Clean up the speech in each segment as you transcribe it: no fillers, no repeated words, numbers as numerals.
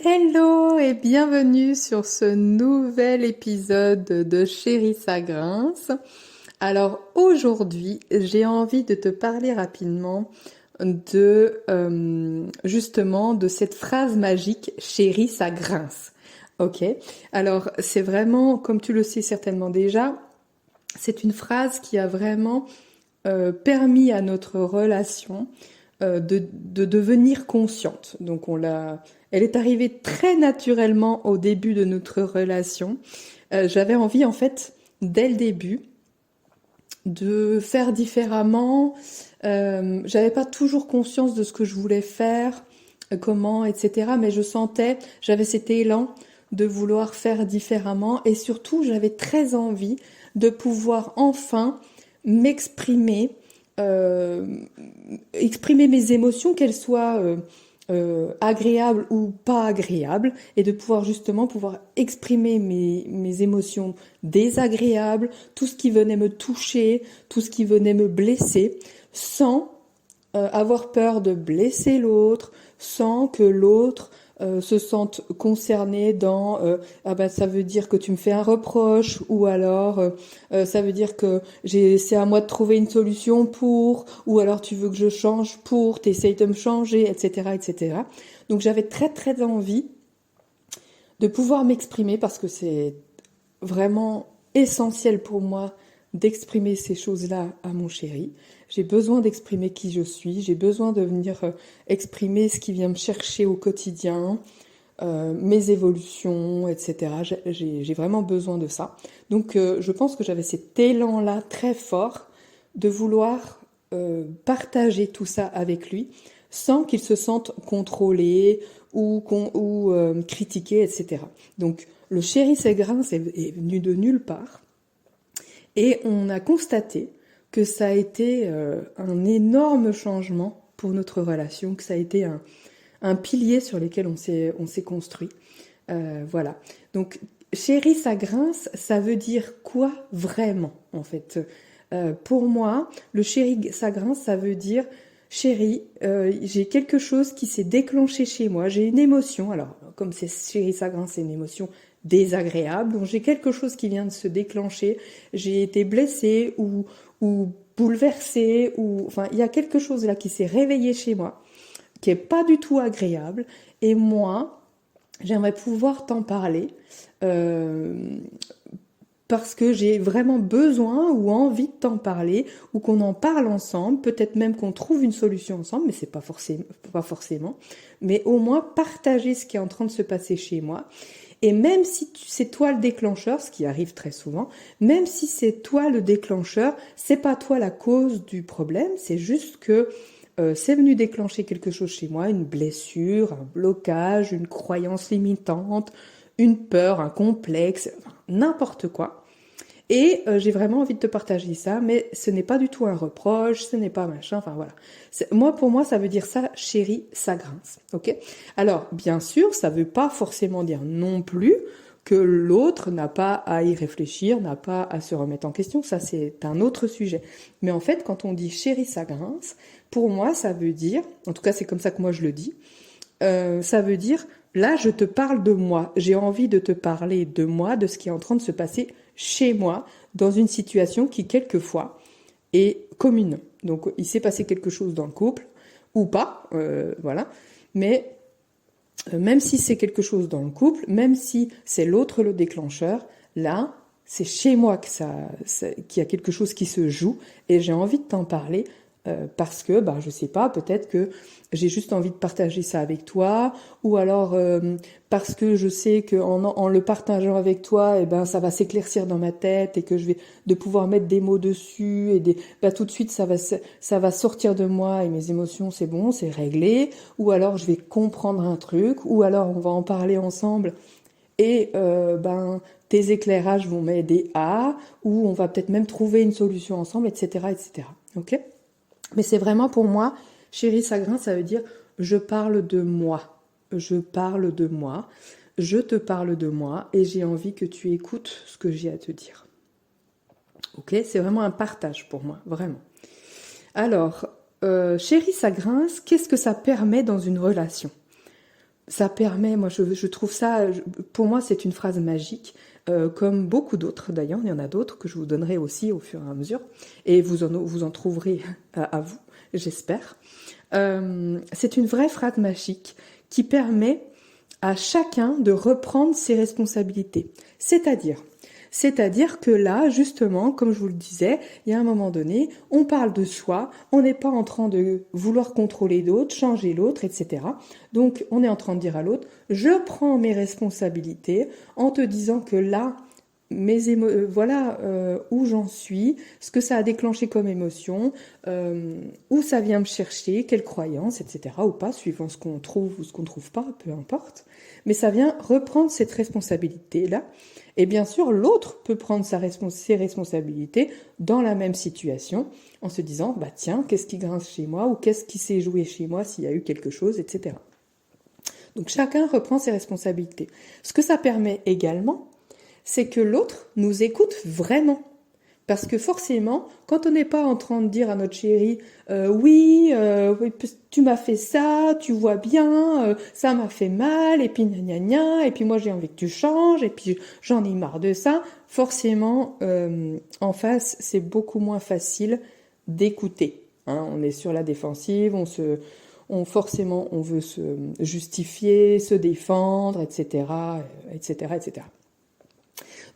Hello et bienvenue sur ce nouvel épisode de Chérie ça grince. Alors aujourd'hui, j'ai envie de te parler rapidement de justement de cette phrase magique Chérie ça grince. Ok? Alors c'est vraiment, comme tu le sais certainement déjà, c'est une phrase qui a vraiment permis à notre relation de devenir consciente. Donc elle est arrivée très naturellement au début de notre relation. J'avais envie en fait dès le début de faire différemment. J'avais pas toujours conscience de ce que je voulais faire, comment, etc. Mais j'avais cet élan de vouloir faire différemment et surtout j'avais très envie de pouvoir enfin m'exprimer, euh, exprimer mes émotions, qu'elles soient agréables ou pas agréables, et de pouvoir justement pouvoir exprimer mes émotions désagréables, tout ce qui venait me toucher, tout ce qui venait me blesser, sans avoir peur de blesser l'autre, sans que l'autre se sente concerné dans ah bah ça veut dire que tu me fais un reproche ou alors ça veut dire que c'est à moi de trouver une solution pour ou alors tu veux que je change pour t'essayes de me changer, etc. Donc j'avais très très envie de pouvoir m'exprimer parce que c'est vraiment essentiel pour moi d'exprimer ces choses-là à mon chéri. J'ai besoin d'exprimer qui je suis, j'ai besoin de venir exprimer ce qui vient me chercher au quotidien, mes évolutions, etc. J'ai vraiment besoin de ça. Donc je pense que j'avais cet élan-là très fort de vouloir partager tout ça avec lui sans qu'il se sente contrôlé ou critiqué, etc. Donc le chéri Ségrin est venu de nulle part et on a constaté que ça a été un énorme changement pour notre relation, que ça a été un pilier sur lequel on s'est construit. Voilà. Donc, chéri, ça grince, ça veut dire quoi vraiment, en fait? Pour moi, le chéri, ça grince, ça veut dire, chéri, j'ai quelque chose qui s'est déclenché chez moi, j'ai une émotion, alors, comme c'est chéri, ça grince, c'est une émotion désagréable, donc j'ai quelque chose qui vient de se déclencher, j'ai été blessée ou bouleversée, ou, enfin, il y a quelque chose là qui s'est réveillé chez moi, qui est pas du tout agréable. Et moi, j'aimerais pouvoir t'en parler parce que j'ai vraiment besoin ou envie de t'en parler ou qu'on en parle ensemble, peut-être même qu'on trouve une solution ensemble, mais c'est pas forcément, mais au moins partager ce qui est en train de se passer chez moi. Et même si c'est toi le déclencheur, ce qui arrive très souvent, même si c'est toi le déclencheur, c'est pas toi la cause du problème, c'est juste que c'est venu déclencher quelque chose chez moi, une blessure, un blocage, une croyance limitante, une peur, un complexe, enfin, n'importe quoi. Et j'ai vraiment envie de te partager ça, mais ce n'est pas du tout un reproche, ce n'est pas machin, enfin voilà. Moi, pour moi, ça veut dire ça, chérie, ça grince, ok? Alors, bien sûr, ça veut pas forcément dire non plus que l'autre n'a pas à y réfléchir, n'a pas à se remettre en question, ça c'est un autre sujet. Mais en fait, quand on dit chérie, ça grince, pour moi, ça veut dire, en tout cas c'est comme ça que moi je le dis, ça veut dire, là je te parle de moi, j'ai envie de te parler de moi, de ce qui est en train de se passer chez moi, dans une situation qui quelquefois est commune. Donc il s'est passé quelque chose dans le couple, ou pas, voilà, mais même si c'est quelque chose dans le couple, même si c'est l'autre le déclencheur, là, c'est chez moi qu'il y a quelque chose qui se joue et j'ai envie de t'en parler parce que, bah, je sais pas, peut-être que j'ai juste envie de partager ça avec toi ou alors parce que je sais qu'en le partageant avec toi, eh ben, ça va s'éclaircir dans ma tête et que je vais de pouvoir mettre des mots dessus et bah, tout de suite ça va sortir de moi et mes émotions, c'est bon, c'est réglé ou alors je vais comprendre un truc ou alors on va en parler ensemble et ben tes éclairages vont m'aider à ou on va peut-être même trouver une solution ensemble, etc. Ok? Mais c'est vraiment pour moi, chérie Sagrin, ça veut dire je parle de moi. Je parle de moi. Je te parle de moi et j'ai envie que tu écoutes ce que j'ai à te dire. Ok? C'est vraiment un partage pour moi, vraiment. Alors, chérie, ça grince, qu'est-ce que ça permet dans une relation? ça permet, moi je trouve ça, pour moi c'est une phrase magique, comme beaucoup d'autres d'ailleurs, il y en a d'autres que je vous donnerai aussi au fur et à mesure, et vous en trouverez à vous, j'espère. C'est une vraie phrase magique qui permet à chacun de reprendre ses responsabilités. C'est-à-dire que là, justement, comme je vous le disais, il y a un moment donné, on parle de soi, on n'est pas en train de vouloir contrôler d'autres, changer l'autre, etc. Donc, on est en train de dire à l'autre, je prends mes responsabilités en te disant que là, voilà où j'en suis, ce que ça a déclenché comme émotion, où ça vient me chercher, quelle croyance, etc. ou pas, suivant ce qu'on trouve ou ce qu'on trouve pas, peu importe. Mais ça vient reprendre cette responsabilité-là. Et bien sûr, l'autre peut prendre ses responsabilités dans la même situation, en se disant, bah tiens, qu'est-ce qui grince chez moi, ou qu'est-ce qui s'est joué chez moi s'il y a eu quelque chose, etc. Donc chacun reprend ses responsabilités. Ce que ça permet également, c'est que l'autre nous écoute vraiment. Parce que forcément, quand on n'est pas en train de dire à notre chéri oui, tu m'as fait ça, tu vois bien, ça m'a fait mal, et puis gna gna gna, et puis moi j'ai envie que tu changes, et puis j'en ai marre de ça, forcément, en face, c'est beaucoup moins facile d'écouter. Hein, on est sur la défensive, forcément, on veut se justifier, se défendre, etc., etc., etc.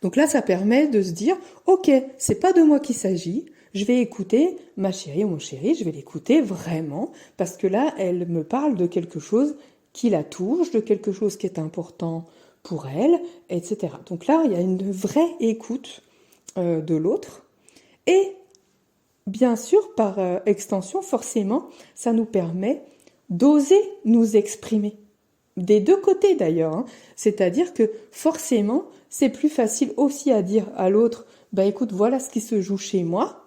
Donc là, ça permet de se dire, ok, c'est pas de moi qu'il s'agit, je vais écouter ma chérie ou mon chéri, je vais l'écouter vraiment, parce que là, elle me parle de quelque chose qui la touche, de quelque chose qui est important pour elle, etc. Donc là, il y a une vraie écoute de l'autre, et bien sûr, par extension, forcément, ça nous permet d'oser nous exprimer. Des deux côtés d'ailleurs, hein. C'est-à-dire que forcément, c'est plus facile aussi à dire à l'autre, bah écoute, voilà ce qui se joue chez moi,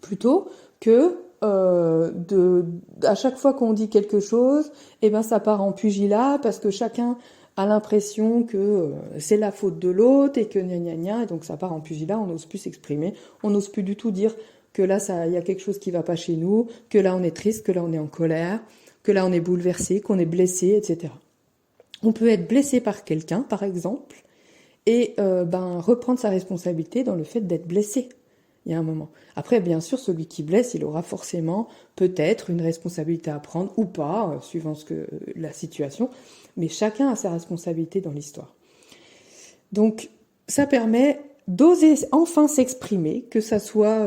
plutôt que à chaque fois qu'on dit quelque chose, eh ben ça part en pugilat parce que chacun a l'impression que c'est la faute de l'autre et que gna gna gna, et donc ça part en pugilat, on n'ose plus s'exprimer, on n'ose plus du tout dire que là il y a quelque chose qui va pas chez nous, que là on est triste, que là on est en colère, que là on est bouleversé, qu'on est blessé, etc. On peut être blessé par quelqu'un, par exemple, et reprendre sa responsabilité dans le fait d'être blessé. Il y a un moment. Après, bien sûr, celui qui blesse, il aura forcément peut-être une responsabilité à prendre ou pas, suivant la situation, mais chacun a sa responsabilité dans l'histoire. Donc, ça permet d'oser enfin s'exprimer, que ça soit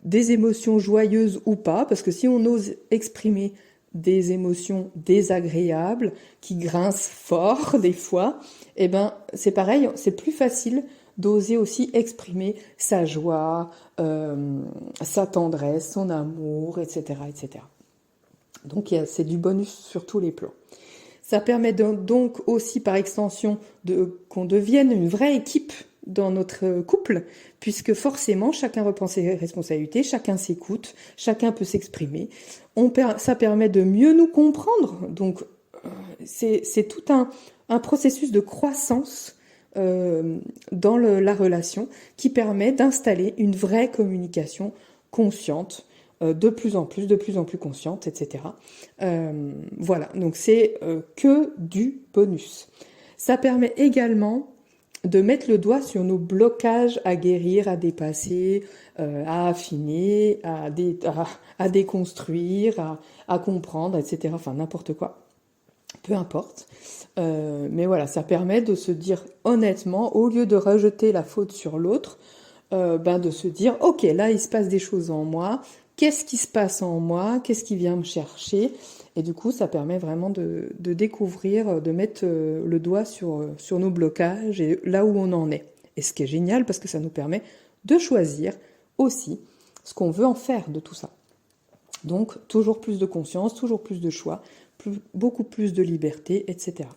des émotions joyeuses ou pas, parce que si on ose exprimer des émotions désagréables, qui grincent fort des fois, eh ben c'est pareil, c'est plus facile d'oser aussi exprimer sa joie, sa tendresse, son amour, etc., etc. Donc c'est du bonus sur tous les plans. Ça permet donc aussi par extension qu'on devienne une vraie équipe dans notre couple, puisque forcément chacun reprend ses responsabilités, chacun s'écoute, chacun peut s'exprimer. Ça permet de mieux nous comprendre, donc c'est tout un processus de croissance dans la relation qui permet d'installer une vraie communication consciente, de plus en plus consciente, etc. Voilà, donc c'est que du bonus. Ça permet également de mettre le doigt sur nos blocages à guérir, à dépasser, à affiner, à déconstruire, à comprendre, etc. Enfin, n'importe quoi. Peu importe. Mais voilà, ça permet de se dire honnêtement, au lieu de rejeter la faute sur l'autre, de se dire, ok, là, il se passe des choses en moi. Qu'est-ce qui se passe en moi? Qu'est-ce qui vient me chercher? Et du coup, ça permet vraiment de découvrir, de mettre le doigt sur nos blocages et là où on en est. Et ce qui est génial, parce que ça nous permet de choisir aussi ce qu'on veut en faire de tout ça. Donc, toujours plus de conscience, toujours plus de choix, beaucoup plus de liberté, etc.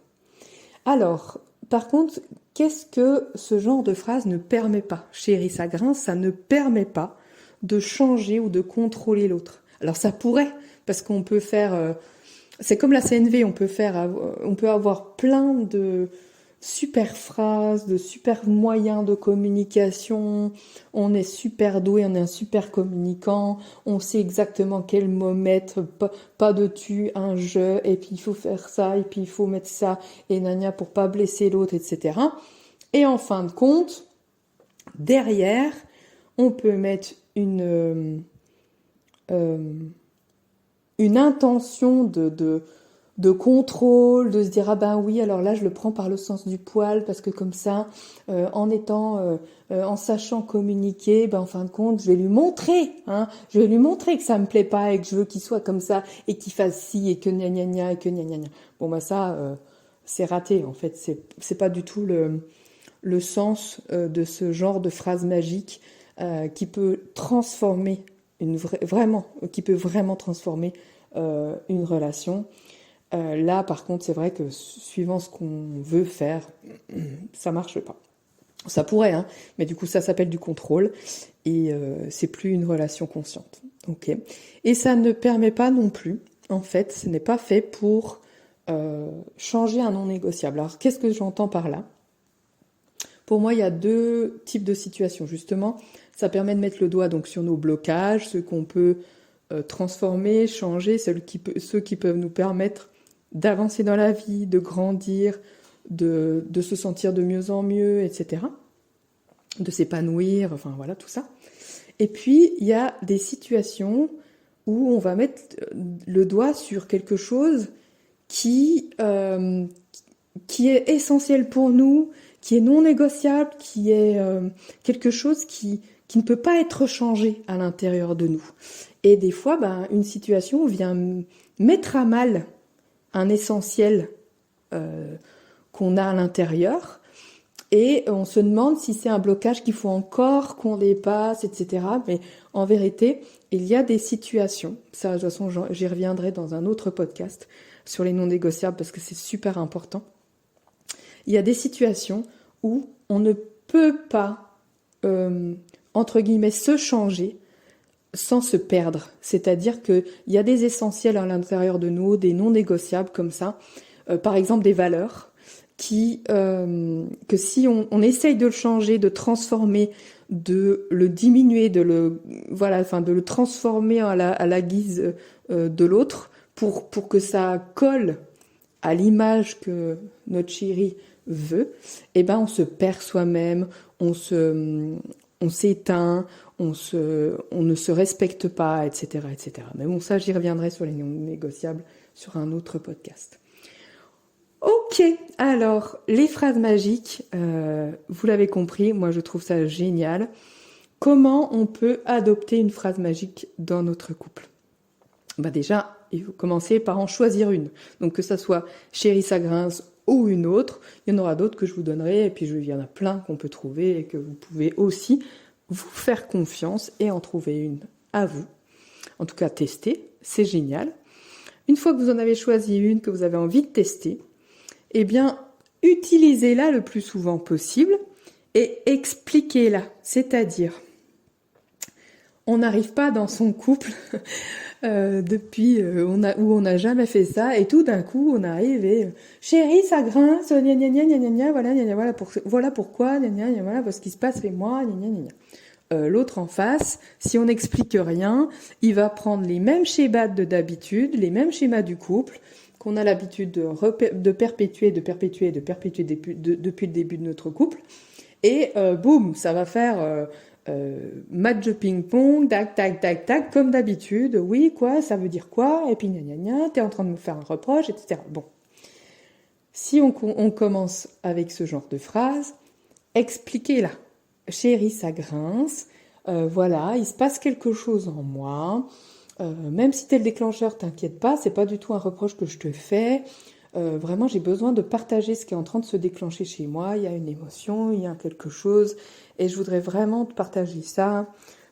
Alors, par contre, qu'est-ce que ce genre de phrase ne permet pas? Chérie, ça grince, ça ne permet pas de changer ou de contrôler l'autre. Alors ça pourrait, parce qu'on peut faire... c'est comme la CNV, on peut avoir plein super phrases, de super moyens de communication, on est super doué, on est un super communicant, on sait exactement quel mot mettre, pas de tu, un je, et puis il faut faire ça, et puis il faut mettre ça, et nania pour pas blesser l'autre, etc. Et en fin de compte, derrière, on peut mettre une intention de contrôle, de se dire ah ben oui, alors là je le prends par le sens du poil parce que comme ça, en sachant communiquer, ben en fin de compte je vais lui montrer, je vais lui montrer que ça me plaît pas et que je veux qu'il soit comme ça et qu'il fasse ci et que gna gna gna et que gna gna gna. Bon ben ça c'est raté en fait, c'est pas du tout le sens de ce genre de phrase magique qui peut transformer qui peut vraiment transformer une relation. Là, par contre, c'est vrai que suivant ce qu'on veut faire, ça marche pas. Ça pourrait, mais du coup, ça s'appelle du contrôle et c'est plus une relation consciente. Ok. Et ça ne permet pas non plus, en fait, ce n'est pas fait pour changer un non négociable. Alors, qu'est-ce que j'entends par là ? Pour moi, il y a deux types de situations. Justement, ça permet de mettre le doigt donc sur nos blocages, ceux qu'on peut transformer, changer, ceux qui peuvent nous permettre d'avancer dans la vie, de grandir, de se sentir de mieux en mieux, etc. De s'épanouir, enfin voilà, tout ça. Et puis, il y a des situations où on va mettre le doigt sur quelque chose qui est essentiel pour nous, qui est non négociable, qui est quelque chose qui ne peut pas être changé à l'intérieur de nous. Et des fois, une situation vient mettre à mal un essentiel qu'on a à l'intérieur, et on se demande si c'est un blocage qu'il faut encore qu'on dépasse, etc. Mais en vérité, il y a des situations, ça de toute façon j'y reviendrai dans un autre podcast sur les non négociables parce que c'est super important. Il y a des situations où on ne peut pas, entre guillemets, se changer sans se perdre. C'est-à-dire qu'il y a des essentiels à l'intérieur de nous, des non négociables comme ça, par exemple des valeurs, que si on essaye de le changer, de transformer, de le diminuer, de le transformer à la guise de l'autre, pour que ça colle à l'image que notre chéri veut, on se perd soi-même, on s'éteint, on ne se respecte pas, etc., etc. Mais bon, ça, j'y reviendrai sur les non négociables sur un autre podcast. Ok, alors, les phrases magiques, vous l'avez compris, moi je trouve ça génial. Comment on peut adopter une phrase magique dans notre couple ? Déjà, il faut commencer par en choisir une. Donc que ça soit Chérie ça grince ou une autre, il y en aura d'autres que je vous donnerai, et puis il y en a plein qu'on peut trouver et que vous pouvez aussi vous faire confiance et en trouver une à vous. En tout cas, tester, c'est génial. Une fois que vous en avez choisi une, que vous avez envie de tester, utilisez-la le plus souvent possible et expliquez-la. C'est-à-dire, on n'arrive pas dans son couple où on n'a jamais fait ça, et tout d'un coup on arrive et chérie ça grince, gna gna gna gna gna, voilà pourquoi, gna gna gna, voilà parce qu'il se passe les mois, gna gna gna. L'autre en face, si on n'explique rien, il va prendre les mêmes schémas d'habitude, les mêmes schémas du couple qu'on a l'habitude de perpétuer depuis le début de notre couple, et boum, ça va faire match de ping-pong, tac, tac, tac, tac, comme d'habitude. Oui, quoi, ça veut dire quoi ? Et puis, gna gna gna, t'es en train de me faire un reproche, etc. Bon. Si on commence avec ce genre de phrase, expliquez-la. Chérie, ça grince. Voilà, il se passe quelque chose en moi. Même si t'es le déclencheur, t'inquiète pas, c'est pas du tout un reproche que je te fais. Vraiment, j'ai besoin de partager ce qui est en train de se déclencher chez moi. Il y a une émotion, il y a quelque chose, et je voudrais vraiment te partager ça,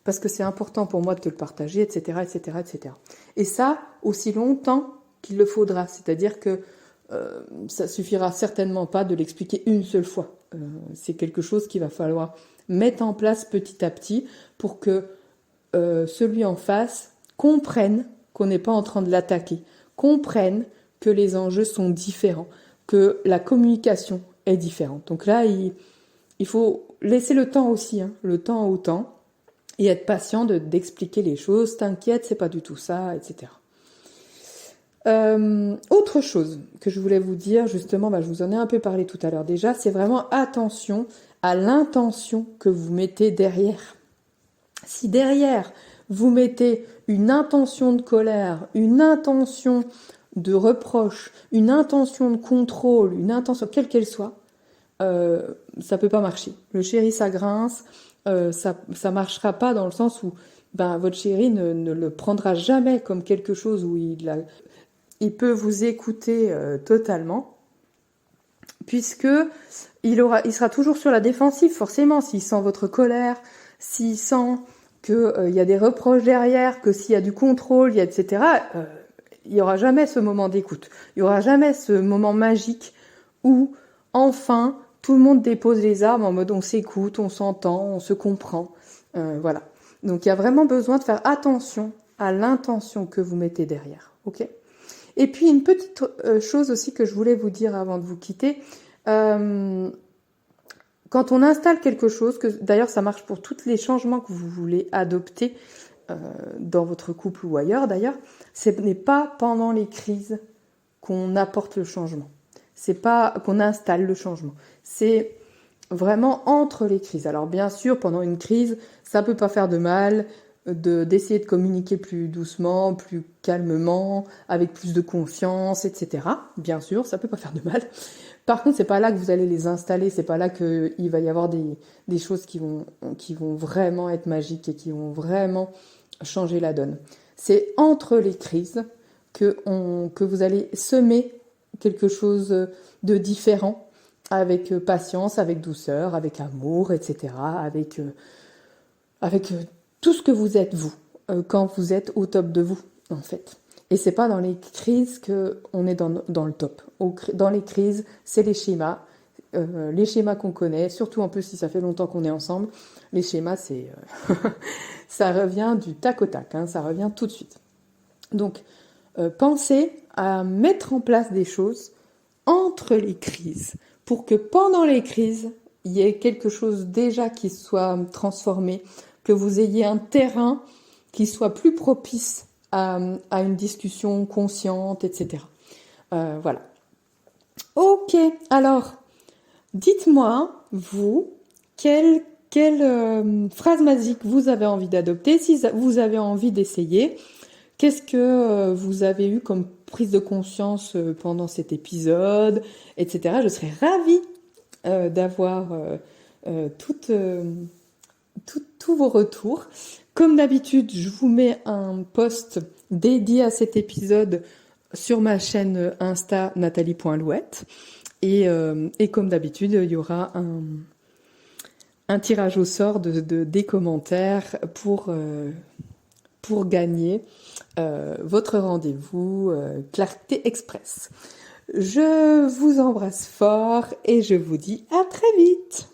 parce que c'est important pour moi de te le partager, etc., etc., etc. Et ça, aussi longtemps qu'il le faudra. C'est-à-dire que ça suffira certainement pas de l'expliquer une seule fois. C'est quelque chose qu'il va falloir mettre en place petit à petit pour que celui en face comprenne qu'on n'est pas en train de l'attaquer, comprenne que les enjeux sont différents, que la communication est différente. Donc là, il faut laisser le temps aussi, hein, le temps au temps, et être patient d'expliquer les choses. T'inquiète, c'est pas du tout ça, etc. Autre chose que je voulais vous dire, justement, je vous en ai un peu parlé tout à l'heure déjà, c'est vraiment attention à l'intention que vous mettez derrière. Si derrière, vous mettez une intention de colère, une intention de reproche, une intention de contrôle, une intention, quelle qu'elle soit, ça peut pas marcher. Le chéri, ça grince, ça marchera pas dans le sens où votre chéri ne le prendra jamais comme quelque chose où il peut vous écouter totalement, puisque il sera toujours sur la défensive, forcément, s'il sent votre colère, s'il sent qu'il y a des reproches derrière, que s'il y a du contrôle, etc., il n'y aura jamais ce moment d'écoute. Il n'y aura jamais ce moment magique où, enfin, tout le monde dépose les armes en mode on s'écoute, on s'entend, on se comprend. Voilà. Donc, il y a vraiment besoin de faire attention à l'intention que vous mettez derrière. Ok ? Et puis, une petite chose aussi que je voulais vous dire avant de vous quitter. Quand on installe quelque chose, d'ailleurs ça marche pour tous les changements que vous voulez adopter dans votre couple ou ailleurs d'ailleurs, ce n'est pas pendant les crises qu'on apporte le changement. C'est pas qu'on installe le changement. C'est vraiment entre les crises. Alors bien sûr, pendant une crise, ça peut pas faire de mal d'essayer de communiquer plus doucement, plus calmement, avec plus de confiance, etc. Bien sûr, ça peut pas faire de mal. Par contre, c'est pas là que vous allez les installer, c'est pas là qu'il va y avoir des choses qui vont vraiment être magiques et qui vont vraiment changer la donne. C'est entre les crises que vous allez semer quelque chose de différent, avec patience, avec douceur, avec amour, etc., avec tout ce que vous êtes vous, quand vous êtes au top de vous, en fait. Et c'est pas dans les crises qu'on est dans le top. Dans les crises, c'est les schémas qu'on connaît, surtout en plus si ça fait longtemps qu'on est ensemble. Les schémas, c'est ça revient du tac au tac, hein, ça revient tout de suite. Donc, pensez à mettre en place des choses entre les crises, pour que pendant les crises, il y ait quelque chose déjà qui soit transformé, que vous ayez un terrain qui soit plus propice à une discussion consciente, etc. Voilà. Ok, alors, dites-moi, vous, quelle phrase magique vous avez envie d'adopter, si vous avez envie d'essayer. Qu'est-ce que vous avez eu comme prise de conscience pendant cet épisode, etc. Je serais ravie d'avoir tous vos retours. Comme d'habitude, je vous mets un post dédié à cet épisode sur ma chaîne Insta nathalie.louette. Et comme d'habitude, il y aura un tirage au sort des commentaires pour gagner votre rendez-vous Clarté Express. Je vous embrasse fort et je vous dis à très vite.